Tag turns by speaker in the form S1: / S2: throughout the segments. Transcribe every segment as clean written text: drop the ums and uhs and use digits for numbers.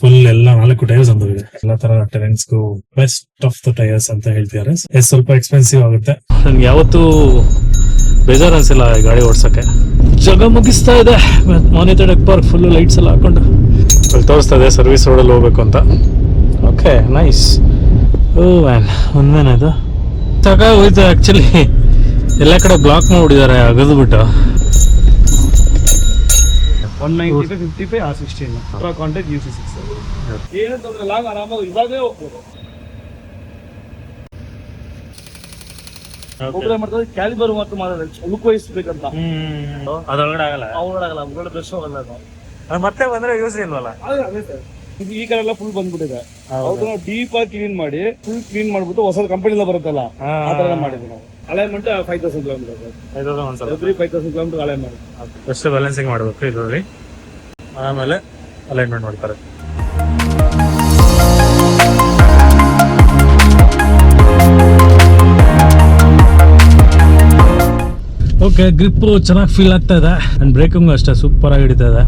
S1: Full ಎಲ್ಲ 4 tyres ಅಂದಿದೆ. ಎಲ್ಲ ತರ ಟೆರೆನ್ಸ್ಗೂ ಬೆಸ್ಟ್ ಆಫ್ ದ ಟೈರ್ಸ್ ಅಂತ ಹೇಳ್ತಿದ್ದಾರೆ. ಸ್ವಲ್ಪ ಎಕ್ಸ್ಪೆನ್ಸಿವ್ ಆಗುತ್ತೆ. ನನ್ಗೆ ಯಾವತ್ತೂ ಬೇಜಾರ್ ಅನ್ಸಿಲ್ಲ ಈ ಗಾಡಿ ಓಡ್ಸಕ್ಕೆ. ಜಗ ಮುಗಿಸ್ತಾ ಇದೆ. Monitor deck park full lights ಎಲ್ಲ ಹಾಕೊಂಡು ಅಲ್ಲಿ ತೋರಿಸ್ತಾ ಇದೆ ಸರ್ವಿಸ್ ರೋಡಲ್ಲಿ ಹೋಗ್ಬೇಕು ಅಂತ. Okay, nice. ಓ ಮ್ಯಾನ್, ಒಂದೇನದು ಹೋಯ್ತು. ಆಕ್ಚುಲಿ ಎಲ್ಲ ಕಡೆ ಬ್ಲಾಕ್ ಮಾಡಿಬಿಟ್ಟಿದ್ದಾರೆ ಅಗದು ಬಿಟ್ಟು.
S2: 195 55 R16 ಕಾಂಟ್ಯಾಕ್ಟ್ UC6 ಏನಂತಂದ್ರೆ ಲಾಂಗ್ ಆರಾಮಾಗಿ ಇವಾಗೇ ಹೋಗ್ಬೋದು. ಒಬ್ಬರೇ ಮಾಡ್ತಾರೆ ಕ್ಯಾಲಿಬರ್ ಮತ್ತು ಮಾಡೋದು ಲುಕ್ ವೈಸ್ ಬೇಕಂತ
S1: ಅದ್ರೊಳಗಡೆ ಆಗಲ್ಲ,
S2: ಅದ್ರೊಳಗಡೆ ಬೆಸ್ಟ್ ಹೋಗಲ್ಲ ಅದು.
S1: ಮತ್ತೆ ಬಂದ್ರೆ ಯೂಸ್ ಇಲ್ವಲ್ಲ.
S2: ಅದೇ ಸರ್, ಈ ಕಡೆ ಎಲ್ಲ ಫುಲ್ ಬಂದ್ಬಿಟ್ಟಿದೆ. ಅವ್ರು ನಾವು ಡೀಪ್ ಆಗಿ ಕ್ಲೀನ್ ಮಾಡಿ ಫುಲ್ ಕ್ಲೀನ್ ಮಾಡ್ಬಿಟ್ಟು ಹೊಸ ಕಂಪನಿಯಿಂದ ಬರುತ್ತಲ್ಲ ಆ ತರ ಮಾಡಿದ್ವಿ ನಾವು. ಅಲೈನ್ಮೆಂಟ್ 5000 ಕಿಲೋಮೀಟರ್, 5000 ಕಿಲೋಮೀಟರ್ ಅಲೈನ್ ಮಾಡಿ
S1: ಫಸ್ಟ್ ಬ್ಯಾಲೆನ್ಸಿಂಗ್ ಮಾಡಬೇಕು ಇದರಲ್ಲಿ, ಆಮೇಲೆ ಅಲೈನ್ಮೆಂಟ್ ಮಾಡ್ತಾರೆ. ಓಕೆ, ಗ್ರಿಪ್ಪು ಚೆನ್ನಾಗಿ ಫೀಲ್ ಆಗ್ತಾ ಇದೆ ಅಂಡ್ ಬ್ರೇಕಿಂಗು ಅಷ್ಟೇ ಸೂಪರ್ ಆಗಿ ಹಿಡಿತಾ ಇದೆ.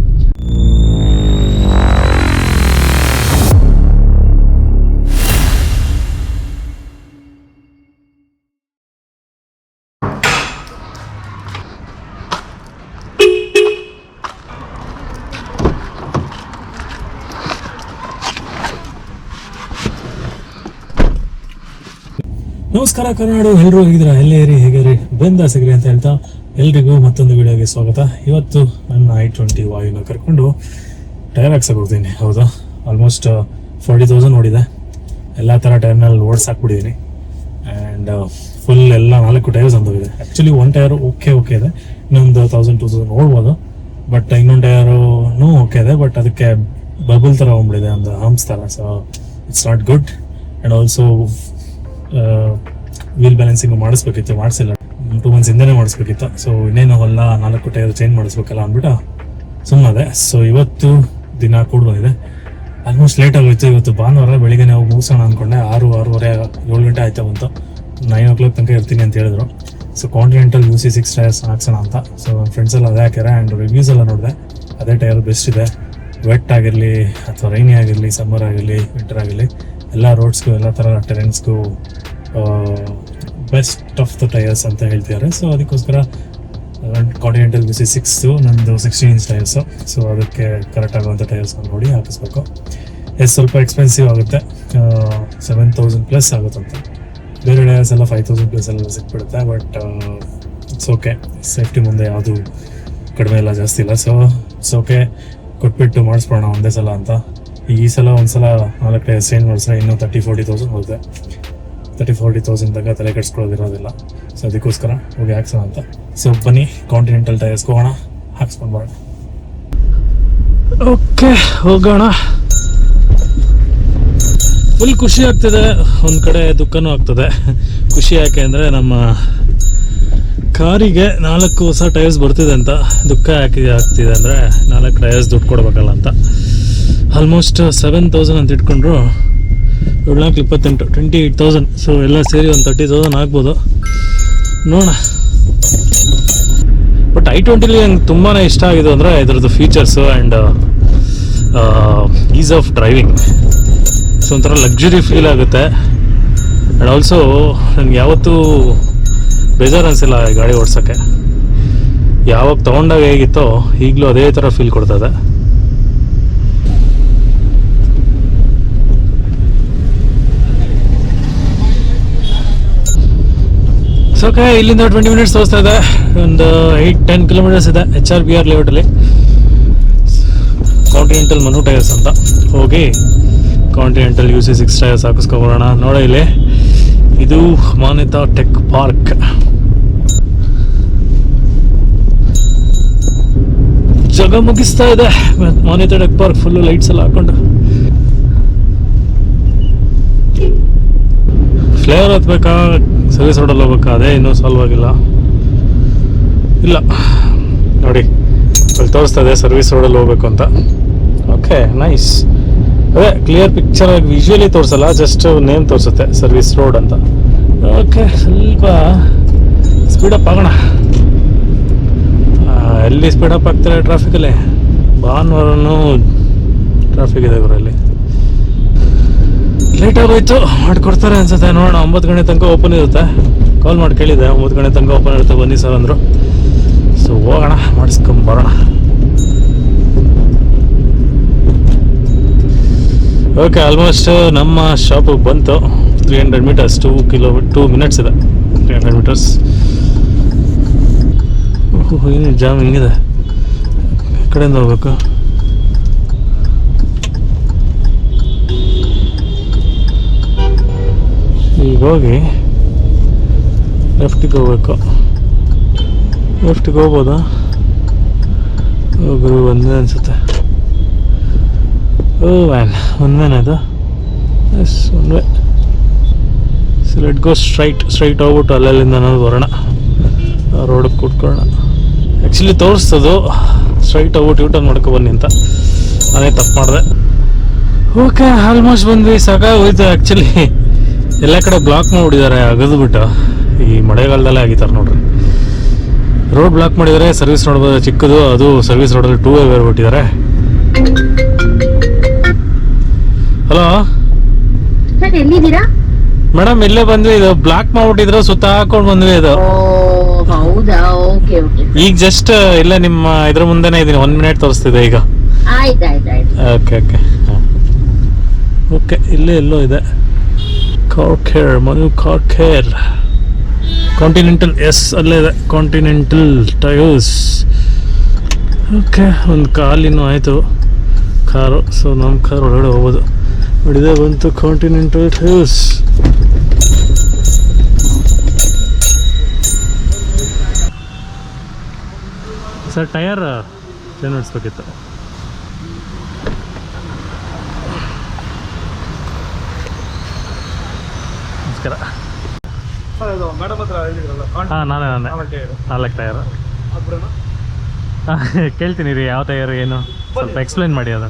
S1: ನಮಸ್ಕಾರ ಕರ್ನಾಡು, ಎಲ್ಲರೂ ಹೇಗಿದ್ದೀರಾ? ಎಲ್ಲೇ ಇರಿ, ಹೇಗಿರಿ, ಬೆಂದಾಸಿಗ್ರಿ ಅಂತ ಹೇಳ್ತಾ ಎಲ್ರಿಗೂ ಮತ್ತೊಂದು ವಿಡಿಯೋಗೆ ಸ್ವಾಗತ. ಇವತ್ತು ನನ್ನ i20 ವಾಯುನ ಕರ್ಕೊಂಡು ಟೈರ್ ಹಾಕ್ಸಕ್ಕೆ ಹೋಗ್ತೀನಿ. ಹೌದಾ, ಆಲ್ಮೋಸ್ಟ್ 40,000 ನೋಡಿದೆ. ಎಲ್ಲ ಥರ ಟೈರ್ನಲ್ಲಿ ಓಡಿಸಾಕ್ಬಿಟ್ಟಿದ್ದೀನಿ ಆ್ಯಂಡ್ ಫುಲ್ ಎಲ್ಲ 4 ಟೈರ್ಸ್ ಅಂದಿದೆ. ಆ್ಯಕ್ಚುಲಿ ಒಂದು ಟೈರು ಓಕೆ ಇದೆ, ಇನ್ನೊಂದು 1000-2000 ನೋಡ್ಬೋದು. ಬಟ್ ಇನ್ನೊಂದು ಟೈರು ಓಕೆ ಇದೆ, ಬಟ್ ಅದಕ್ಕೆ ಬಬಲ್ ಥರ ಹೋಗ್ಬಿಟ್ಟಿದೆ, ಒಂದು ಹಂಪ್ಸ್ ಥರ. So it's not good. And also wheel balancing ಮಾಡಿಸ್ಬೇಕಿತ್ತು, ಮಾಡಿಸಿಲ್ಲ. 2 months ಹಿಂದೆನೇ ಮಾಡಿಸ್ಬೇಕಿತ್ತು. ಸೊ ಇನ್ನೇನು ಎಲ್ಲ 4 ಟೈರ್ ಚೇಂಜ್ ಮಾಡಿಸ್ಬೇಕಲ್ಲ ಅಂದ್ಬಿಟ್ಟು ಸುಮ್ಮನೆ. ಸೊ ಇವತ್ತು ದಿನ ಕೂಡ ಬಂದಿದೆ. ಆಲ್ಮೋಸ್ಟ್ ಲೇಟ್ ಆಗೋಯ್ತು. ಇವತ್ತು ಭಾನುವಾರ, ಬೆಳಿಗ್ಗೆ ನಾವು ಮುಗಿಸೋಣ ಅಂದ್ಕೊಂಡೆ. 6-6:30 7 ಗಂಟೆ ಆಯ್ತಾ ಬಂತು. 9 o'clock ತನಕ ಇರ್ತೀನಿ ಅಂತ ಹೇಳಿದ್ರು. ಸೊ ಕಾಂಟಿನೆಂಟಲ್ UC6 ಟೈರ್ಸ್ ಹಾಕ್ಸೋಣ ಅಂತ. ಸೊ ನನ್ನ ಫ್ರೆಂಡ್ಸ್ ಎಲ್ಲ ಅದೇ ಹಾಕ್ಯಾರೆ ಆ್ಯಂಡ್ ರಿವ್ಯೂಸ್ ಎಲ್ಲ ನೋಡಿದೆ. ಅದೇ ಟೈರ್ ಬೆಸ್ಟ್ ಇದೆ. ವೆಟ್ ಆಗಿರಲಿ ಅಥವಾ ರೈನಿ ಆಗಿರಲಿ, ಸಮ್ಮರ್ ಆಗಿರಲಿ, ವಿಂಟರ್ ಆಗಿರಲಿ, ಎಲ್ಲ ರೋಡ್ಸ್ಗೂ ಎಲ್ಲ ಥರ ಟೆರೆನ್ಸ್ಗೂ ಬೆಸ್ಟ್ ಆಫ್ ದ ಟೈರ್ಸ್ ಅಂತ ಹೇಳ್ತಿದ್ದಾರೆ. ಸೊ ಅದಕ್ಕೋಸ್ಕರ ಕಾಂಟಿನೆಂಟಲ್ UC6 ನಂದು 16 inch ಟೈರ್ಸು. ಸೊ ಅದಕ್ಕೆ ಕರೆಕ್ಟ್ ಆಗುವಂಥ ಟೈರ್ಸ್ ನೋಡಿ ಹಾಕಿಸ್ಬೇಕು. ಸ್ವಲ್ಪ ಎಕ್ಸ್ಪೆನ್ಸಿವ್ ಆಗುತ್ತೆ, 7,000+ ಆಗುತ್ತಂತೆ. ಬೇರೆ ಟೈರ್ಸ್ ಎಲ್ಲ 5,000+ ಎಲ್ಲ ಸಿಕ್ಬಿಡುತ್ತೆ. ಬಟ್ ಇಟ್ಸ್ ಓಕೆ, ಸೇಫ್ಟಿ ಮುಂದೆ ಯಾವುದು ಕಡಿಮೆ ಇಲ್ಲ, ಜಾಸ್ತಿ ಇಲ್ಲ. ಸೊ ಇಟ್ಸ್ ಓಕೆ, ಕೊಟ್ಬಿಟ್ಟು ಮಾಡಿಸ್ಬೋಣ ಒಂದೇ ಸಲ ಅಂತ. ಈ ಸಲ ಒಂದ್ಸಲ 4 ಟೈರ್ಸ್ ಚೇಂಜ್ ಮಾಡಿಸ್ರೆ ಇನ್ನೂ 30,000-40,000 ಹೋಗುತ್ತೆ. 30,000-40,000 ತನಕ ತಲೆ ಕೆಡ್ಸ್ಕೊಳ್ಳೋದಿರೋದಿಲ್ಲ. ಸೊ ಅದಕ್ಕೋಸ್ಕರ ಹೋಗಿ ಹಾಕ್ಸೋಣ ಅಂತ. ಸೊ ಬನ್ನಿ, ಕಾಂಟಿನೆಂಟಲ್ ಟೈರ್ಸ್ ಹೋಗೋಣ, ಹಾಕ್ಸ್ಕೊಂಡು ಬರೋಣ. ಓಕೆ, ಹೋಗೋಣ. ಫುಲ್ ಖುಷಿ ಆಗ್ತಿದೆ, ಒಂದು ಕಡೆ ದುಃಖನೂ ಆಗ್ತದೆ. ಖುಷಿ ಯಾಕೆ ಅಂದರೆ ನಮ್ಮ ಕಾರಿಗೆ 4 ಹೊಸ ಟೈರ್ಸ್ ಬರ್ತಿದೆ ಅಂತ. ದುಃಖ ಯಾಕೆ ಆಗ್ತಿದೆ ಅಂದರೆ 4 ಟೈರ್ಸ್ ದುಡ್ಡು ಕೊಡ್ಬೇಕಲ್ಲ ಅಂತ. ಆಲ್ಮೋಸ್ಟ್ 7,000 ಅಂತ ಇಟ್ಕೊಂಡ್ರು 7,28,000 28,000. ಸೊ ಎಲ್ಲ ಸೇರಿ ಒಂದು 30,000 ಆಗ್ಬೋದು, ನೋಡೋಣ. ಬಟ್ i20 ನಂಗೆ ತುಂಬಾ ಇಷ್ಟ ಆಗಿದೆ ಅಂದರೆ ಇದ್ರದ್ದು features and is of driving. So ಒಂಥರ ಲಕ್ಸುರಿ ಫೀಲ್ ಆಗುತ್ತೆ. ಆ್ಯಂಡ್ ಆಲ್ಸೋ ನನಗೆ ಯಾವತ್ತೂ ಬೇಜಾರು ಅನಿಸಿಲ್ಲ ಈ ಗಾಡಿ ಓಡ್ಸೋಕ್ಕೆ. ಯಾವಾಗ ತೊಗೊಂಡಾಗ ಹೇಗಿತ್ತೋ ಈಗಲೂ ಅದೇ ಥರ ಫೀಲ್ ಕೊಡ್ತದೆ. ಓಕೆ, ಇಲ್ಲಿಂದ 20 minutes ತೋರಿಸ್ತಾ ಇದೆ. ಒಂದು 8-10 kilometers ಇದೆ HRBR ಲೇಔಟಲ್ಲಿ. ಕಾಂಟಿನೆಂಟಲ್ ಮನು ಟೈರ್ಸ್ ಅಂತ ಹೋಗಿ ಕಾಂಟಿನೆಂಟಲ್ UC6 ಟೈರ್ಸ್ ಹಾಕಿಸ್ಕೊಬರೋಣ. ನೋಡ, ಇಲ್ಲಿ ಇದು ಮಾನ್ಯತಾ ಟೆಕ್ ಪಾರ್ಕ್. ಜಗ ಮುಗಿಸ್ತಾ ಇದೆ. ಮಾನ್ಯತಾ ಟೆಕ್ ಪಾರ್ಕ್ ಫುಲ್ಲು ಲೈಟ್ಸ್ ಎಲ್ಲ ಹಾಕೊಂಡು ಫ್ಲೇವರ್ ಹತ್ಬೇಕಾ, ಸರ್ವಿಸ್ ರೋಡಲ್ಲಿ ಹೋಗ್ಬೇಕಾ, ಅದೇ ಇನ್ನೂ ಸಾಲ್ವ್ ಆಗಿಲ್ಲ. ಇಲ್ಲ ನೋಡಿ, ಅಲ್ಲಿ ತೋರಿಸ್ತಾ ಇದೆ ಸರ್ವಿಸ್ ರೋಡಲ್ಲಿ ಹೋಗ್ಬೇಕು ಅಂತ. Okay, nice. ಅದೇ ಕ್ಲಿಯರ್ ಪಿಕ್ಚರ್ ಆಗಿ ವಿಜುವಲಿ ತೋರಿಸಲ್ಲ, ಜಸ್ಟ್ ನೇಮ್ ತೋರಿಸುತ್ತೆ ಸರ್ವಿಸ್ ರೋಡ್ ಅಂತ. ಓಕೆ, ಸ್ವಲ್ಪ ಸ್ಪೀಡಪ್ ಆಗೋಣ. ಎಲ್ಲಿ ಸ್ಪೀಡಪ್ ಆಗ್ತಾರೆ ಟ್ರಾಫಿಕಲ್ಲಿ? ಭಾನುವಾರನೂ ಟ್ರಾಫಿಕ್ ಇದೆ ಇವರಲ್ಲಿ. ಲೇಟ್ ಆಗೋಯ್ತು, ಮಾಡ್ಕೊಡ್ತಾರೆ ಅನ್ಸುತ್ತೆ. ನೋಡೋಣ, 9 ಗಂಟೆ ತನಕ ಓಪನ್ ಇರುತ್ತೆ. ಕಾಲ್ ಮಾಡಿ ಕೇಳಿದೆ, 9 ಗಂಟೆ ತನಕ ಓಪನ್ ಇರುತ್ತೆ ಬನ್ನಿ ಸರ್ ಅಂದರು. ಸೊ ಹೋಗೋಣ, ಮಾಡಿಸ್ಕೊಂಬರೋಣ. ಓಕೆ, ಆಲ್ಮೋಸ್ಟ್ ನಮ್ಮ ಶಾಪಿಗೆ ಬಂತು. 300 ಮೀಟರ್ಸ್, 2 ಮಿನಿಟ್ಸ್ ಇದೆ. 300 ಮೀಟರ್ಸ್. ಏನು ಜಾಮ್ ಹಿಂಗಿದೆ, ಈ ಕಡೆಯಿಂದ ಹೋಗ್ಬೇಕು. ಈಗ ಹೋಗಿ ಲೆಫ್ಟಿಗೆ ಹೋಗ್ಬೇಕು. ಲೆಫ್ಟಿಗೆ ಹೋಗ್ಬೋದಾ? ಹೋಗ್ರು ಒಂದೇ ಅನ್ಸುತ್ತೆ. ಓ ವ್ಯಾನ್, ಒಂದೇನ ಅದು? Yes, one way. So let go straight ಹೋಗ್ಬಿಟ್ಟು ಅಲ್ಲಿಂದ ನಾವು ಬರೋಣ, ರೋಡಿಗೆ ಕೂತ್ಕೊಳ್ಳೋಣ. ಆ್ಯಕ್ಚುಲಿ ತೋರಿಸ್ತದು ಸ್ಟ್ರೈಟ್ ಹೋಗ್ಬಿಟ್ಟು ಯೂಟರ್ನ್ ಮಾಡ್ಕೊಬನ್ನಿ ಅಂತ, ಅದೇ ತಪ್ಪು ಮಾಡಿದೆ. ಓಕೆ, ಆಲ್ಮೋಸ್ಟ್ ಬಂದ್ವಿ. ಸಾಕಾಗೋಯ್ತು ಆ್ಯಕ್ಚುಲಿ. ಎಲ್ಲ ಕಡೆ ಬ್ಲಾಕ್ ಮಾಡಿಬಿಟ್ಟಿದ್ದಾರೆ, ಅಗದ್ಬಿಟ್ಟು. ಈ ಮಳೆಗಾಲದಲ್ಲೇ ಆಗಿದ್ದಾರೆ ನೋಡ್ರಿ. ರೋಡ್ ಬ್ಲಾಕ್ ಮಾಡಿದ್ದಾರೆ. ಸರ್ವಿಸ್ ರೋಡ್ ಚಿಕ್ಕದು, ಅದು ಸರ್ವಿಸ್ ರೋಡಲ್ಲಿ 2 ವೇ ಬಿಟ್ಟಿದ್ದಾರೆ. ಹಲೋ
S3: ಸರ್, ಎಲ್ಲಿದ್ದೀರಾ
S1: ಮೇಡಮ್? ಇಲ್ಲೇ ಬಂದ್ವಿ. ಇದು ಬ್ಲಾಕ್ ಮಾಡ್ಬಿಟ್ಟಿದ್ರು, ಸುತ್ತ ಹಾಕೊಂಡು ಬಂದ್ವಿ. ಇದು
S3: ಹೌದಾ? Okay okay.
S1: ಈಗ ಜಸ್ಟ್ ಇಲ್ಲೇ ನಿಮ್ಮ ಇದ್ರ ಮುಂದೆನೇ ಇದೀನಿ. 1 ಮಿನಿಟ್ ತೋರಿಸ್ತಿದೆ ಈಗ.
S3: ಆಯ್ತಾಯ್ತಾಯ್ತು.
S1: Okay okay okay. ಇಲ್ಲೇ ಎಲ್ಲೋ ಇದೆ car care, Manu car care. Continental, yes ಅಲ್ಲೇ ಇದೆ ಕಾಂಟಿನೆಂಟಲ್ ಟೈರ್ಸ್. ಓಕೆ, ಒಂದು ಕಾಲಿನೂ ಆಯಿತು ಕಾರು. ಸೊ ನಮ್ಮ ಕಾರ್ ಒಳಗಡೆ ಹೋಗ್ಬೋದು. ಹೊಡಿದೆ ಬಂತು Continental tyres. Sir, tyre change ಮಾಡಿಸ್ಬೇಕಿತ್ತು. ನಮಸ್ಕಾರ.
S2: ಮೇಡಮ್ ಹತ್ರ ಹೇಳಿದ್ರಲ್ಲ,
S1: ಹಾಂ, ನಾನೇ 4 ಟಯರ್. ಕೇಳ್ತೀನಿ ರೀ, ಯಾವ ಟಯರ್ ಏನು ಸ್ವಲ್ಪ ಎಕ್ಸ್ಪ್ಲೈನ್ ಮಾಡಿ. ಅದು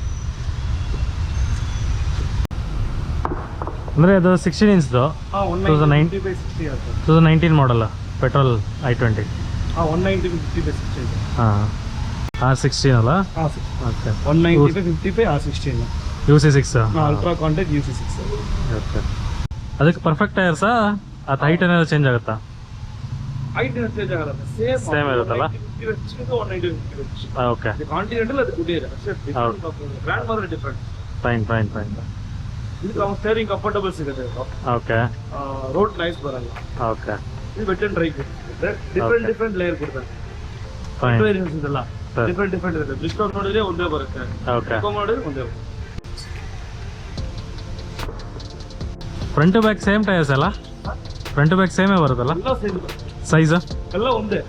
S1: ಅಂದರೆ ಅದು 16 ಇಂಚ್ದು 2019 ಮಾಡಲ್ಲ, ಪೆಟ್ರೋಲ್ i20.
S2: 190/50/16.
S1: ಹಾಂ, R16 ಅಲ್ಲ? Okay,
S2: 190/55 R16
S1: UC6
S2: ultra contact UC6.
S1: Okay. ಅದಕ್ಕೆ ಪರ್ಫೆಕ್ಟ್ ಟೈರ್ ಸಾ? ಅದು ಹೈಟ್ ಏನಾದ್ರು ಚೇಂಜ್ ಆಗುತ್ತಾ?
S2: ಹೈಟ್ ಚೇಂಜ್ ಆಗಲ್ಲ,
S1: ಸೇಮ್ ಇರುತ್ತಲ್ಲ? ಓಕೆ,
S2: ಕಾಂಟಿನೆಂಟಲ್ ಅದು ಗುಡ್ ಇದೆ ಅಷ್ಟೇ. ಬ್ರ್ಯಾಂಡ್ ಮಾತ್ರ ಡಿಫರೆಂಟ್.
S1: ಫೈನ್.
S2: ಇದು ಸ್ಟೇರಿಂಗ್ ಕಂಫರ್ಟಬಲ್ ಸಿಗುತ್ತೆ.
S1: ಓಕೆ,
S2: ರೋಡ್ ನೈಸ್ ಬರಲ್ಲ.
S1: ಓಕೆ.
S2: ಇದು wet and dry different layer ಕೊಡ್ತಾರೆ.
S1: ಫೈನ್.
S2: ವೇರಿಯನ್ಸ್ ಇದೆಲ್ಲ ಡಿಫರೆಂಟ್ ಇರುತ್ತೆ. ಲಿಸ್ಟ್ ಔಟ್ ನೋಡಿದ್ರೆ ಒಂದೇ ಬರುತ್ತೆ,
S1: ಓಕೆ.
S2: ಮಾಡಿದ್ರೆ ಒಂದೇ ಬರುತ್ತೆ.
S1: Front to back same tyres ಅಲ್ಲ? ಫ್ರಂಟ್ ಟು ಬ್ಯಾಕ್ ಸೇಮೇ ಬರುತ್ತಲ್ಲ
S2: ಎಲ್ಲ ಸೇಮ್,
S1: ಸೈಜ್?
S2: ಎಲ್ಲ ಒಂದೇ.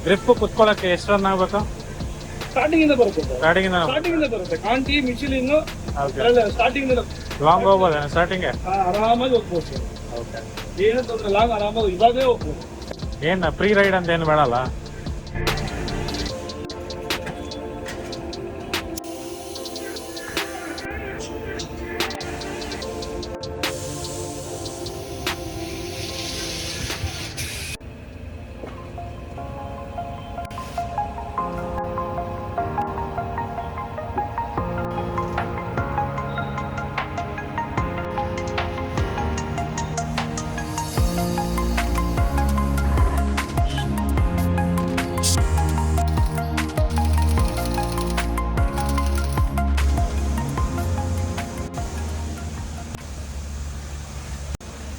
S1: ಗ್ರಿಪ್ ಕುತ್ಕೊಳ್ಳೋಕ್ಕೆ ಎಷ್ಟು ರನ್ ಆಗಬೇಕು?
S2: ಸ್ಟಾರ್ಟಿಂಗ್ ಇಂದ ಬರುತ್ತೆ.
S1: ಸ್ಟಾರ್ಟಿಂಗ್
S2: ಬರುತ್ತೆ. ಕಾಂಟಿ ಮಿಚಿಲಿನ್ ಸ್ಟಾರ್ಟಿಂಗ್
S1: ಲಾಂಗ್ ಹೋಗ್ಬೋದ ಸ್ಟಾರ್ಟಿಂಗ್?
S2: ಆರಾಮಾಗಿ ಹೋಗ್ಬೋದು.
S1: ಓಕೆ,
S2: ಏನು ತೊಂದ್ರೆ ಲಾಂಗ್ ಆರಾಮಾಗಿ ಇವಾಗೇ ಹೋಗ್ಬೋದು.
S1: ಏನು ಪ್ರೀ ರೈಡ್ ಅಂತ ಏನು ಬೇಡಲ್ಲ?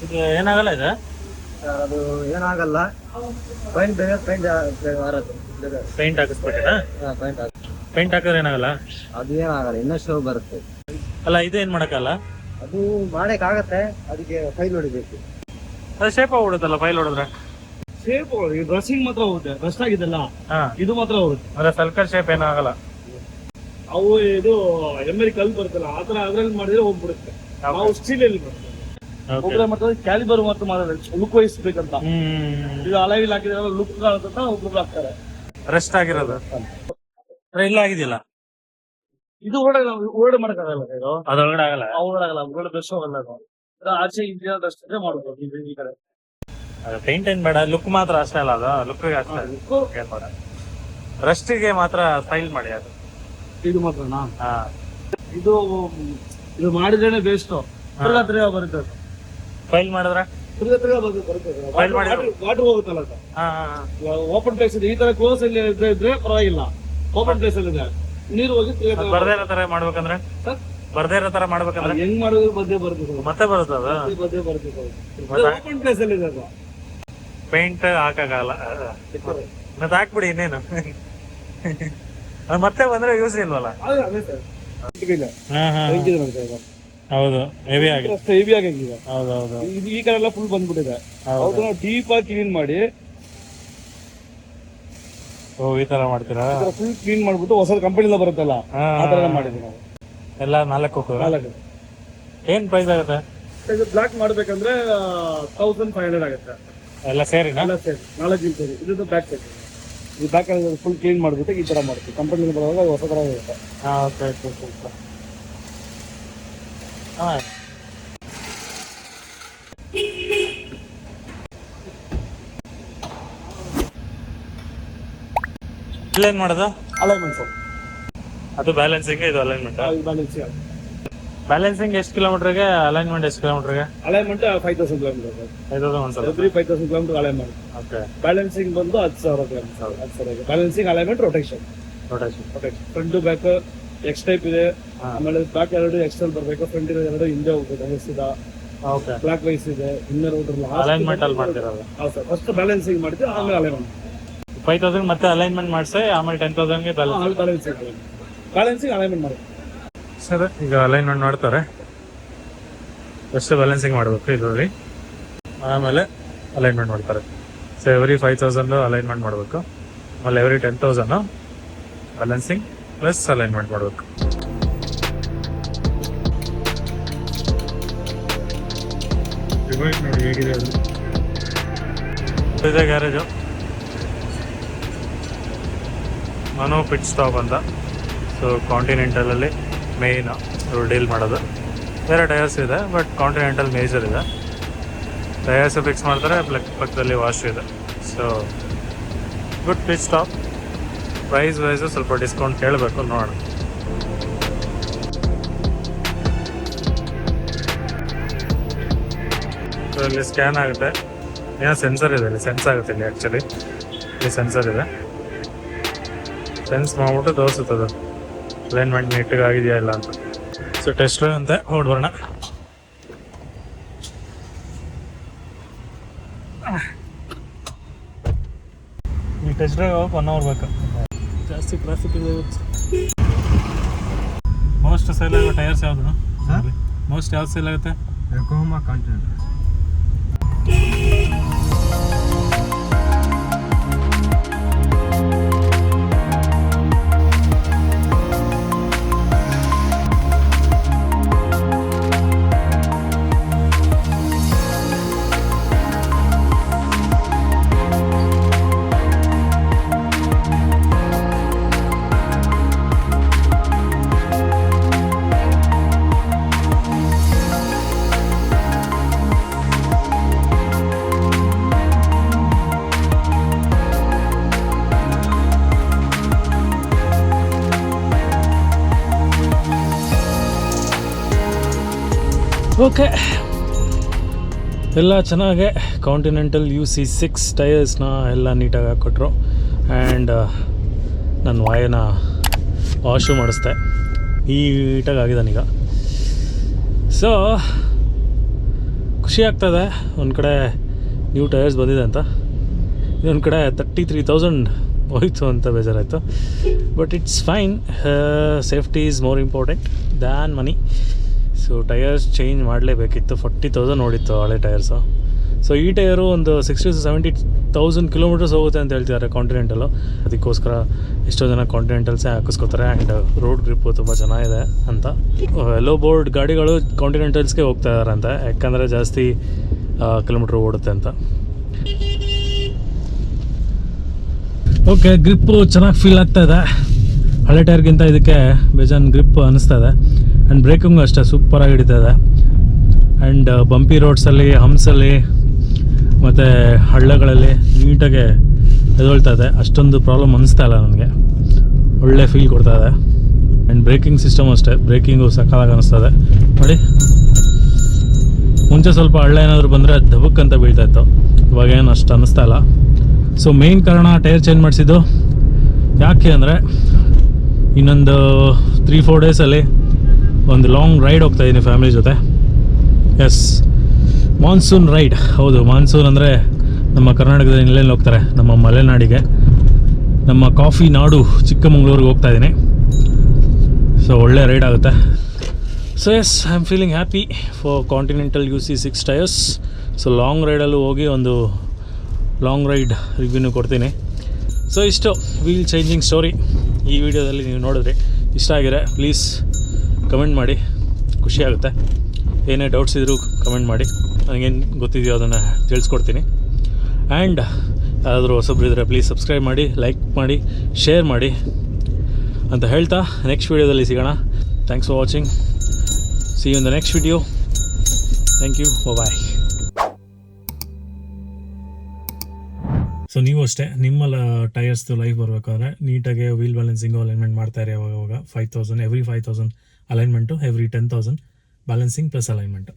S1: ಇದು ಏನಾಗಲ್ಲ ಇದೆ?
S4: ಅದು ಏನಾಗಲ್ಲ. Paint
S1: paint ಹಾಕಿಸ್ಬಿಟ್ಟಿರಾ? ಪೇಂಟ್ ಹಾಕಿದ್ರೆ ಏನಾಗಲ್ಲ?
S4: ಅದು ಏನಾಗಲ್ಲ, ಇನ್ನೂ ಶೋ ಬರುತ್ತೆ.
S1: ಅಲ್ಲ, ಇದು ಏನ್ ಮಾಡಕ್ಕಲ್ಲ?
S4: ಅದು ಮಾಡಕ್ ಆಗತ್ತೆ, ಅದಕ್ಕೆ ಫೈಲ್ ಹೊಡಿಬೇಕು.
S1: ಅದು ಶೇಪ್ ಆಗ್ಬಿಡುತ್ತಲ್ಲ ಫೈಲ್ ಹೊಡೆದ್ರೆ?
S2: ಶೇಪ್ ಡ್ರೆಸ್ಸಿಂಗ್ ಮಾತ್ರ ಹೋಗುತ್ತೆ, ರಸ್ಟ್ ಆಗಿದೆಲ್ಲ
S1: ಹಾ,
S2: ಇದು ಮಾತ್ರ ಹೋಗುತ್ತೆ.
S1: ಅಂದ್ರೆ ಸರ್ಕಲ್ ಶೇಪ್ ಏನಾಗಲ್ಲ.
S2: ಅವು ಇದು ಎಮ್ಮರಿ ಕಲ್ ಬರುತ್ತಲ್ಲ, ಆತರ ಅದ್ರಲ್ಲಿ ಮಾಡಿದ್ರೆ ಹೋಗ್ಬಿಡುತ್ತೆ. ನಾವು ಸ್ಟೀಲ್ ಅಲ್ಲಿ ಬರುತ್ತೆ. ಒಬ್ಬರೇ ಮತ್ತೆ ಕ್ಯಾಲಿಬರ್ ಮತ್ತು ಲುಕ್ ವಹಿಸ್ಬೇಕಂತ. ಇದು ಅಲೈವಿಲ್ ಹಾಕಿದ್ರೆ ಲುಕ್ ಕಾಣುತ್ತ ಒಬ್ರು ಹಾಕ್ತಾರೆ.
S1: ರೆಸ್ಟ್ ಆಗಿರೋದು ಇಲ್ಲ ಆಗಿದೆಯಲ್ಲ,
S2: ಇದು ಓಡೆ ಮಾಡಕ್ಕಾಗಲ್ಲ. ಇದು
S1: ಅದ್ರೊಳಗಡೆ ಆಗಲ್ಲ.
S2: ಒಳಗಡೆ ಆಗಲ್ಲ, ಒಳಗಡೆ ಬೆಸ್ಟ್ ಹೋಗಲ್ಲ. ಆಚೆ ಇಂಡಿಯಾ ಅಷ್ಟೇ ಮಾಡ್ಬೋದು ಈ ಕಡೆ.
S1: ಪೇಂಟ್ ಏನ್ ಬೇಡ, ಲುಕ್ ಮಾತ್ರ ಅಷ್ಟೇ ಅಲ್ಲ, ಅದು ಲುಕ್ಗೆ ಅಷ್ಟೇ ಏನ್ ಬೇಡ. ರಸ್ಟಿಗೆ ಮಾತ್ರ ಸ್ಟೈಲ್ ಮಾಡಿ ಅದು.
S2: ಇದು ಮಾತ್ರನಾ?
S1: ಹಾ,
S2: ಇದು ಇದು ಮಾಡಿದ್ರೇನೆ ಬೇಸ್ಟ್. ತಿರ್ಗಾ ಬರುತ್ತೆ,
S1: ಫೈಲ್ ಮಾಡಿದ್ರೆ
S2: ತಿರ್ಗಾ ಬರುತ್ತೆ.
S1: File ಮಾಡಿ-
S2: ವಾಟರ್ ಹೋಗುತ್ತಲ್ಲ ಅದು. ಓಪನ್ ಪ್ಲೇಸ್ ಇದೆ, ಈ ತರ ಕ್ಲೋಸ್ ಅಲ್ಲಿ ಇದ್ರೆ ಪರವಾಗಿಲ್ಲ. ಓಪನ್ ಪ್ಲೇಸ್ ಅಲ್ಲಿ ಇದೆ, ನೀರು ಹೋಗಿ
S1: ಬರ್ದೇ ಇರೋ ತರ ಮಾಡ್ಬೇಕಂದ್ರೆ, ಬರ್ದೇ ಇರೋ ತರ ಮಾಡ್ಬೇಕಂದ್ರೆ
S2: ಹೆಂಗ್ ಮಾಡೋದು ಬದ್ದೆ ಬರುತ್ತೆ,
S1: ಮತ್ತೆ ಬರುತ್ತೆ ಅದು.
S2: ಬದ್ದೆ ಬರುತ್ತೆ. ಓಪನ್ ಪ್ಲೇಸ್ ಅಲ್ಲಿ ಇದೆ ಅದು.
S1: ಪೇಂಟ್ ಹಾಕಾಗಲ್ಲ, ಮತ್ತೆ ಹಾಕ್ಬಿಡಿ ಇನ್ನೇನು. ಅದು ಮತ್ತೆ ಬಂದ್ರೆ ಯೂಸ್ ಇಲ್ವಲ್ಲ.
S2: ಅದೇ ಸರ್,
S1: ಹೌದು, ಹೆವಿ ಆಗಿ,
S2: ಹೆವಿ ಆಗಿದೆ.
S1: ಹೌದೌದು.
S2: ಇದು ಈ ಕಡೆ ಎಲ್ಲ ಫುಲ್ ಬಂದ್ಬಿಟ್ಟಿದೆ. ಅವ್ರು ನಾವು ಡೀಪ್ ಆಗಿ ಕ್ಲೀನ್ ಮಾಡಿ
S1: ಓ, ಈ ತರ ಮಾಡ್ತೀರಾ?
S2: ಫುಲ್ ಕ್ಲೀನ್ ಮಾಡ್ಬಿಟ್ಟು ಹೊಸ ಕಂಪನಿಯಿಂದ ಬರುತ್ತಲ್ಲ ಆ ತರ ಮಾಡಿದ್ವಿ ನಾವು.
S1: ಎಲ್ಲ 4 ಏನ್ ಪ್ರೈಸ್ ಆಗುತ್ತೆ?
S2: ಇದು ಬ್ಲಾಕ್ ಮಾಡ್ಬೇಕಂದ್ರೆ 1500 ಆಗುತ್ತೆ
S1: ಎಲ್ಲ ಸೇರಿನಾ?
S2: ಎಲ್ಲ ಸೇರಿ 4 ಇಂಚ್ ಸೇರಿ. ಇದು ಬ್ಯಾಕ್ ಸೈಡ್, ಈ ಬ್ಯಾಕ್ ಫುಲ್ ಕ್ಲೀನ್ ಮಾಡ್ಬಿಟ್ಟು ಈ ತರ ಮಾಡ್ತೀವಿ. ಕಂಪನಿಯಿಂದ ಬರುವಾಗ ಹೊಸ ತರ ಇರುತ್ತೆ.
S1: ಹಾ, ಓಕೆ ಓಕೆ. ಹಾ, ಇಲ್ಲೇನ್ ಮಾಡೋದು?
S2: ಅಲೈನ್ಮೆಂಟ್
S1: ಅದು ಬ್ಯಾಲೆನ್ಸಿಂಗ್, ಇದು ಅಲೈನ್ಮೆಂಟ್. ಬ್ಯಾಲೆನ್ಸಿಂಗ್ ಎಷ್ಟು ಕಿಲೋಮೀಟರ್ಗೆ, ಅಲೈನ್ಮೆಂಟ್ ಎಷ್ಟು ಕಿಲೋಮೀಟರ್ಗೆ?
S2: ಅಲೈನ್ಮೆಂಟ್ 5000 ಕಿಲೋಮೀಟರ್,
S1: 5000 ಒಂದ್ಸಲ.
S2: 5000 ಕಿಲೋಮೀಟರ್ ಅಲೈನ್ಮೆಂಟ್.
S1: ಓಕೆ.
S2: ಬ್ಯಾಲೆನ್ಸಿಂಗ್ ಬಂದು 10,000 kilometre. 10,000 balancing, alignment, rotation. Front back X type ಇದೆ. ಆಮೇಲೆ ಬ್ಯಾಕ್ 2 ಎಕ್ಸ್ಟೆಲ್ ಬರಬೇಕು, ಫ್ರಂಟ್ 2 ಹಿಂದೆ ಹೋಗ್ಬೇಕು.
S1: ಓಕೆ.
S2: ಬ್ಲಾಕ್ ವೈಸ್ ಇದೆ, ಇನ್ನರ್
S1: ಅಲೈನ್ಮೆಂಟ್ ಅಲ್ಲಿ ಮಾಡ್ತಿರೋದು.
S2: ಹೌದು ಸರ್. ಫಸ್ಟ್ ಬ್ಯಾಲೆನ್ಸಿಂಗ್ ಮಾಡ್ತೀವಿ, ಆಮೇಲೆ ಅಲೈನ್ಮೆಂಟ್.
S1: 5000 ಮತ್ತೆ ಅಲೈನ್ಮೆಂಟ್ ಮಾಡಿಸಿ, ಆಮೇಲೆ 10,000ಗೆ
S2: ಬ್ಯಾಲೆನ್ಸಿಂಗ್ ಅಲೈನ್ಮೆಂಟ್ ಮಾಡಿ.
S1: ಸರ್, ಈಗ ಅಲೈನ್ಮೆಂಟ್ ಮಾಡ್ತಾರೆ. ಫಸ್ಟ್ ಬ್ಯಾಲೆನ್ಸಿಂಗ್ ಮಾಡಬೇಕು ಇದರಲ್ಲಿ, ಆಮೇಲೆ ಅಲೈನ್ಮೆಂಟ್ ಮಾಡ್ತಾರೆ. ಸೊ ಎವ್ರಿ 5000 ಅಲೈನ್ಮೆಂಟ್ ಮಾಡಬೇಕು, ಆಮೇಲೆ ಎವ್ರಿ 10,000 ಬ್ಯಾಲೆನ್ಸಿಂಗ್ ಪ್ಲಸ್ ಅಲೈನ್ಮೆಂಟ್ ಮಾಡಬೇಕು. ನೋಡಿ ಹೇಗಿದೆ ಅದು. ಇದೆ ಗ್ಯಾರೇಜು, ಮನೋ ಪಿಟ್ ಸ್ಟಾಪ್ ಅಂತ. ಸೊ ಕಾಂಟಿನೆಂಟಲಲ್ಲಿ ಮೇಯ್ನು ಇವರು ಡೀಲ್ ಮಾಡೋದು. ಬೇರೆ ಟೈರ್ಸ್ ಇದೆ, ಬಟ್ ಕಾಂಟಿನೆಂಟಲ್ ಮೇಜರ್ ಇದೆ. ಟೈರ್ಸ್ ಫಿಕ್ಸ್ ಮಾಡ್ತಾರೆ, ಪಕ್ಕದಲ್ಲಿ ವಾಶ್ ಇದೆ. So good pit stop. Price wise ಸ್ವಲ್ಪ ಡಿಸ್ಕೌಂಟ್ ಕೇಳಬೇಕು, ನೋಡೋಣ. ಸೊ ಇಲ್ಲಿ ಸ್ಕ್ಯಾನ್ ಆಗುತ್ತೆ, ಏನೋ ಸೆನ್ಸರ್ ಇದೆ, ಇಲ್ಲಿ ಸೆನ್ಸ್ ಆಗುತ್ತೆ. ಇಲ್ಲಿ ಆ್ಯಕ್ಚುಲಿ ಇಲ್ಲಿ ಸೆನ್ಸರ್ ಇದೆ, ಸೆನ್ಸ್ ಮಾಡ್ಬಿಟ್ಟು ತೋರಿಸುತ್ತದೆ ಅಲೈನ್ಮೆಂಟ್ ನೀಟಾಗಿ ಆಗಿದೆಯಾ ಇಲ್ಲ ಅಂತ. ಸೊ ಟೆಸ್ಟ್ ಡ್ರೈವ್ ಅಂತೆ, ಹೊಡ್ಬರೋಣ. ಈ ಟೆಸ್ಟ್ ಡ್ರೈವ್ 1 ಅವರ್ ಬೇಕು. ಜಾಸ್ತಿ ಟ್ರಾಫಿಕ್ ಇದೆ. ಮೋಸ್ಟ್ ಸೇಲ್ ಆಗೋ ಟೈರ್ಸ್ ಯಾವುದು? ಮೋಸ್ಟ್ ಯಾವ್ದು ಸೇಲ್ ಆಗುತ್ತೆ?
S4: ಯೋಕೋಹಾಮಾ ಕಾಂಟಿನೆಂಟಲ್.
S1: ಓಕೆ, ಎಲ್ಲ ಚೆನ್ನಾಗೆ ಕಾಂಟಿನೆಂಟಲ್ UC6 ಟೈರ್ಸ್ನ ಎಲ್ಲ ನೀಟಾಗಿ ಹಾಕ್ಕೊಟ್ರು. ಆ್ಯಂಡ್ ನನ್ನ ವಾಯನ ವಾಶು ಮಾಡಿಸ್ದೆ, ನೀಟಾಗಿ ಆಗಿದ್ದಾನೀಗ. ಸೊ ಖುಷಿ ಆಗ್ತದೆ, ಒಂದು ಕಡೆ ನ್ಯೂ ಟೈರ್ಸ್ ಬಂದಿದೆ ಅಂತ, ಇನ್ನೊಂದು ಕಡೆ 33,000 ಹೋಯ್ತು ಅಂತ ಬೇಜಾರಾಯಿತು. But it's fine, safety is more important than money. So tyres change ಮಾಡಲೇಬೇಕಿತ್ತು. 40,000 ನೋಡಿತ್ತು ಹಳೆ ಟೈರ್ಸು. ಸೊ ಈ ಟೈರು ಒಂದು 60,000 to 70,000 ಕಿಲೋಮೀಟರ್ಸ್ ಹೋಗುತ್ತೆ ಅಂತ ಹೇಳ್ತಿದ್ದಾರೆ ಕಾಂಟಿನೆಂಟಲು. ಅದಕ್ಕೋಸ್ಕರ ಎಷ್ಟೋ ಜನ ಕಾಂಟಿನೆಂಟಲ್ಸೇ ಹಾಕಿಸ್ಕೋತಾರೆ. ಆ್ಯಂಡ್ ರೋಡ್ ಗ್ರಿಪ್ಪು ತುಂಬ ಚೆನ್ನಾಗಿದೆ ಅಂತ. ಎಲ್ಲೋ ಬೋರ್ಡ್ ಗಾಡಿಗಳು ಕಾಂಟಿನೆಂಟಲ್ಸ್ಗೆ ಹೋಗ್ತಾ ಇದ್ದಾರೆ ಅಂತ, ಯಾಕಂದರೆ ಜಾಸ್ತಿ ಕಿಲೋಮೀಟ್ರ್ ಓಡುತ್ತೆ ಅಂತ. ಓಕೆ, ಗ್ರಿಪ್ಪು ಚೆನ್ನಾಗಿ ಫೀಲ್ ಆಗ್ತಾ ಇದೆ. ಹಳೆ ಟೈರ್ಗಿಂತ ಇದಕ್ಕೆ ಬೇಜಾನ್ ಗ್ರಿಪ್ ಅನ್ನಿಸ್ತಾ ಇದೆ. ಆ್ಯಂಡ್ ಬ್ರೇಕಿಂಗು ಅಷ್ಟೇ ಸೂಪರಾಗಿ ಹಿಡಿತಾ ಇದೆ. ಆ್ಯಂಡ್ ಬಂಪಿ ರೋಡ್ಸಲ್ಲಿ ಹಂಪ್ಸಲ್ಲಿ ಮತ್ತು ಹಳ್ಳಗಳಲ್ಲಿ ನೀಟಾಗೆ ಎದೊಳ್ತಾ ಇದೆ. ಅಷ್ಟೊಂದು ಪ್ರಾಬ್ಲಮ್ ಅನಿಸ್ತಾ ಇಲ್ಲ ನನಗೆ, ಒಳ್ಳೆ ಫೀಲ್ ಕೊಡ್ತಾ ಇದೆ. ಆ್ಯಂಡ್ ಬ್ರೇಕಿಂಗ್ ಸಿಸ್ಟಮ್ ಅಷ್ಟೇ, ಬ್ರೇಕಿಂಗು ಸಕಾಲಾಗಿ ಅನ್ನಿಸ್ತದೆ ನೋಡಿ. ಮುಂಚೆ ಸ್ವಲ್ಪ ಹಳ್ಳ ಏನಾದರೂ ಬಂದರೆ ದಬಕ್ ಅಂತ ಬೀಳ್ತಾ ಇತ್ತು, ಇವಾಗೇನು ಅಷ್ಟು ಅನ್ನಿಸ್ತಾ ಇಲ್ಲ. ಸೊ ಮೇಯ್ನ್ ಕಾರಣ ಟೈರ್ ಚೇಂಜ್ ಮಾಡಿಸಿದ್ದು ಯಾಕೆ ಅಂದರೆ ಇನ್ನೊಂದು 3-4 ಡೇಸಲ್ಲಿ ಒಂದು ಲಾಂಗ್ ರೈಡ್ ಹೋಗ್ತಾಯಿದ್ದೀನಿ ಫ್ಯಾಮಿಲಿ ಜೊತೆ. Yes, monsoon ride. ಹೌದು, ಮಾನ್ಸೂನ್ ಅಂದರೆ ನಮ್ಮ ಕರ್ನಾಟಕದಲ್ಲಿ ಎಲ್ಲೆಲ್ಲಿ ಹೋಗ್ತಾರೆ, ನಮ್ಮ ಮಲೆನಾಡಿಗೆ, ನಮ್ಮ ಕಾಫಿ ನಾಡು ಚಿಕ್ಕಮಂಗ್ಳೂರಿಗೆ ಹೋಗ್ತಾಯಿದ್ದೀನಿ. ಸೊ ಒಳ್ಳೆ ರೈಡ್ ಆಗುತ್ತೆ. So yes, I am feeling happy for Continental UC6 tyres. So long ರೈಡಲ್ಲೂ ಹೋಗಿ ಒಂದು ಲಾಂಗ್ ರೈಡ್ ರಿವ್ಯೂನು ಕೊಡ್ತೀನಿ. ಸೊ ಇಷ್ಟು ವೀಲ್ ಚೇಂಜಿಂಗ್ ಸ್ಟೋರಿ ಈ ವಿಡಿಯೋದಲ್ಲಿ ನೀವು ನೋಡಿದ್ರಿ. ಇಷ್ಟ ಆಗಿದ್ರೆ ಪ್ಲೀಸ್ ಕಮೆಂಟ್ ಮಾಡಿ, ಖುಷಿಯಾಗುತ್ತೆ. ಏನೇ ಡೌಟ್ಸ್ ಇದ್ದರೂ ಕಮೆಂಟ್ ಮಾಡಿ, ನನಗೇನು ಗೊತ್ತಿದೆಯೋ ಅದನ್ನು ತಿಳಿಸ್ಕೊಡ್ತೀನಿ. ಆ್ಯಂಡ್ ಯಾರಾದರೂ ಹೊಸಬ್ರು ಇದ್ದರೆ ಪ್ಲೀಸ್ ಸಬ್ಸ್ಕ್ರೈಬ್ ಮಾಡಿ, ಲೈಕ್ ಮಾಡಿ, ಶೇರ್ ಮಾಡಿ ಅಂತ ಹೇಳ್ತಾ ನೆಕ್ಸ್ಟ್ ವೀಡಿಯೋದಲ್ಲಿ ಸಿಗೋಣ. Thanks for watching. See you in the next video. Thank you. Bye-bye. So ನೀವು ಅಷ್ಟೇ ನಿಮ್ಮ ಟೈರ್ಸ್ದು ಲೈಫ್ ಬರಬೇಕಾದ್ರೆ ನೀಟಾಗಿ ವೀಲ್ ಬ್ಯಾಲೆನ್ಸಿಂಗು ಅಲೈನ್ಮೆಂಟ್ ಮಾಡ್ತಾ ಇರಿ. ಅವಾಗ 5,000 every 5,000 alignment, every 10,000 balancing plus alignment.